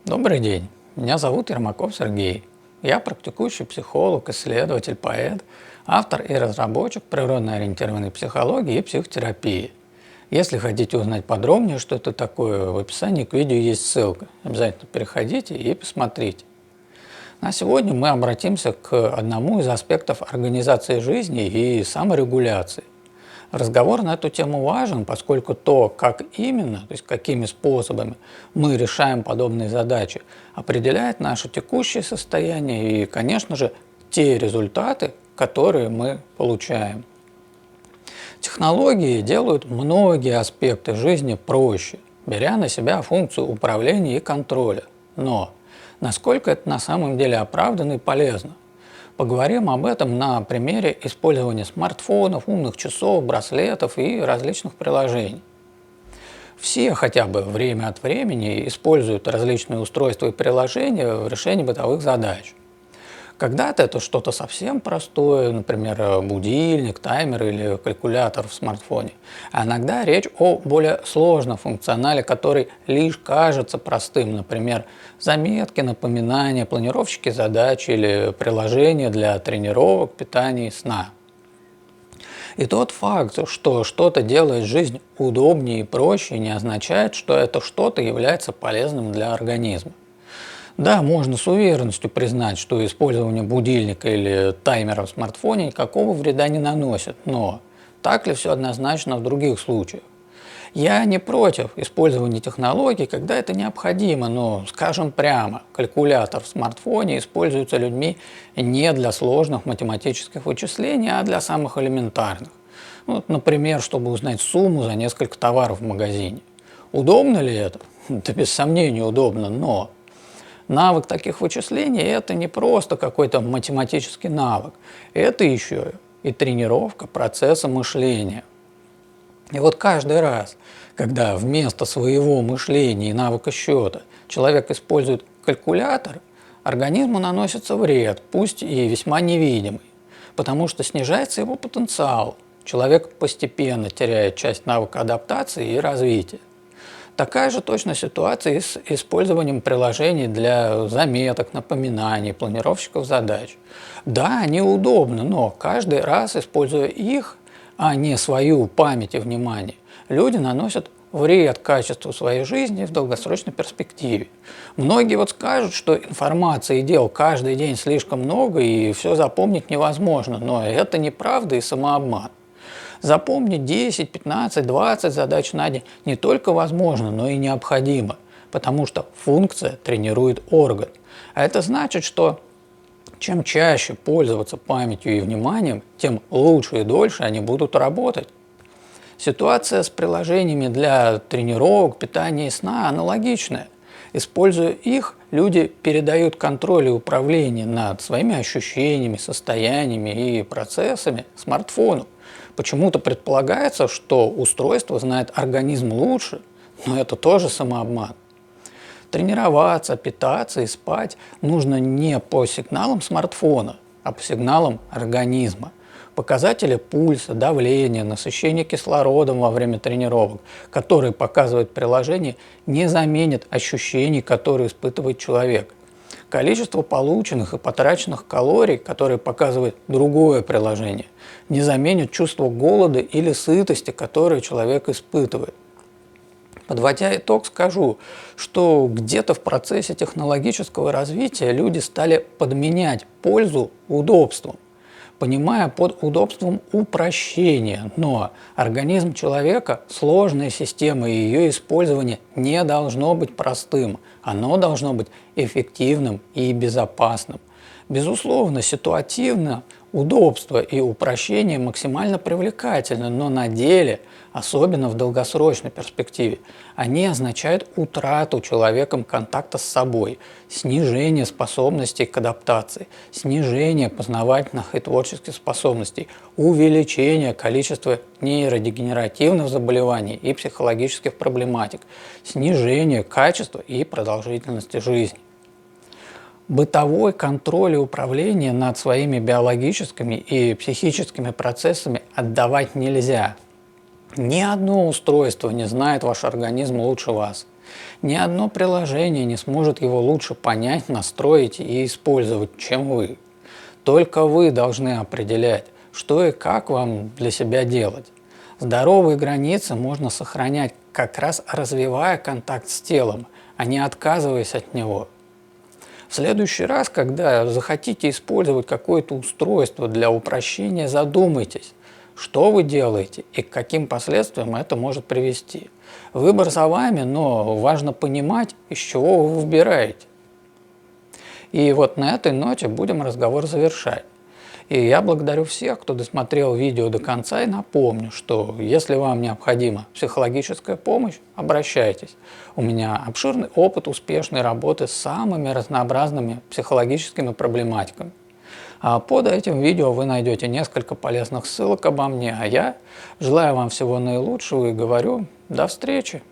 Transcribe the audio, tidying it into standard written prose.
Добрый день, меня зовут Ермаков Сергей. Я практикующий психолог, исследователь, поэт, автор и разработчик природно-ориентированной психологии и психотерапии. Если хотите узнать подробнее, что это такое, в описании к видео есть ссылка. Обязательно переходите и посмотрите. А сегодня мы обратимся к одному из аспектов организации жизни и саморегуляции. Разговор на эту тему важен, поскольку то, как именно, то есть какими способами мы решаем подобные задачи, определяет наше текущее состояние и, конечно же, те результаты, которые мы получаем. Технологии делают многие аспекты жизни проще, беря на себя функцию управления и контроля. Но насколько это на самом деле оправданно и полезно? Поговорим об этом на примере использования смартфонов, умных часов, браслетов и различных приложений. Все хотя бы время от времени используют различные устройства и приложения в решении бытовых задач. Когда-то это что-то совсем простое, например, будильник, таймер или калькулятор в смартфоне. А иногда речь о более сложном функционале, который лишь кажется простым, например, заметки, напоминания, планировщики задач или приложения для тренировок, питания и сна. И тот факт, что что-то делает жизнь удобнее и проще, не означает, что это что-то является полезным для организма. Да, можно с уверенностью признать, что использование будильника или таймера в смартфоне никакого вреда не наносит, но так ли все однозначно в других случаях? Я не против использования технологий, когда это необходимо, но, скажем прямо, калькулятор в смартфоне используется людьми не для сложных математических вычислений, а для самых элементарных. Вот, например, чтобы узнать сумму за несколько товаров в магазине. Удобно ли это? Да без сомнения удобно, но навык таких вычислений – это не просто какой-то математический навык, это еще и тренировка процесса мышления. И вот каждый раз, когда вместо своего мышления и навыка счета человек использует калькулятор, организму наносится вред, пусть и весьма невидимый, потому что снижается его потенциал. Человек постепенно теряет часть навыка адаптации и развития. Такая же точно ситуация и с использованием приложений для заметок, напоминаний, планировщиков задач. Да, они удобны, но каждый раз, используя их, а не свою память и внимание, люди наносят вред качеству своей жизни в долгосрочной перспективе. Многие вот скажут, что информации и дел каждый день слишком много и все запомнить невозможно, но это неправда и самообман. Запомнить 10, 15, 20 задач на день не только возможно, но и необходимо, потому что функция тренирует орган. А это значит, что чем чаще пользоваться памятью и вниманием, тем лучше и дольше они будут работать. Ситуация с приложениями для тренировок, питания и сна аналогичная. Используя их, люди передают контроль и управление над своими ощущениями, состояниями и процессами смартфону. Почему-то предполагается, что устройство знает организм лучше, но это тоже самообман. Тренироваться, питаться и спать нужно не по сигналам смартфона, а по сигналам организма. Показатели пульса, давления, насыщения кислородом во время тренировок, которые показывает приложение, не заменят ощущений, которые испытывает человек. Количество полученных и потраченных калорий, которые показывает другое приложение, не заменит чувство голода или сытости, которое человек испытывает. Подводя итог, скажу, что где-то в процессе технологического развития люди стали подменять пользу удобством, понимая под удобством упрощение, но организм человека – сложная система, и ее использование не должно быть простым, оно должно быть эффективным и безопасным. Безусловно, ситуативно удобство и упрощение максимально привлекательны, но на деле, особенно в долгосрочной перспективе, они означают утрату человеком контакта с собой, снижение способностей к адаптации, снижение познавательных и творческих способностей, увеличение количества нейродегенеративных заболеваний и психологических проблематик, снижение качества и продолжительности жизни. Бытовой контроль и управление над своими биологическими и психическими процессами отдавать нельзя. Ни одно устройство не знает ваш организм лучше вас. Ни одно приложение не сможет его лучше понять, настроить и использовать, чем вы. Только вы должны определять, что и как вам для себя делать. Здоровые границы можно сохранять, как раз развивая контакт с телом, а не отказываясь от него. В следующий раз, когда захотите использовать какое-то устройство для упрощения, задумайтесь, что вы делаете и к каким последствиям это может привести. Выбор за вами, но важно понимать, из чего вы выбираете. И вот на этой ноте будем разговор завершать. И я благодарю всех, кто досмотрел видео до конца, и напомню, что если вам необходима психологическая помощь, обращайтесь. У меня обширный опыт успешной работы с самыми разнообразными психологическими проблематиками. А под этим видео вы найдете несколько полезных ссылок обо мне, а я желаю вам всего наилучшего и говорю до встречи!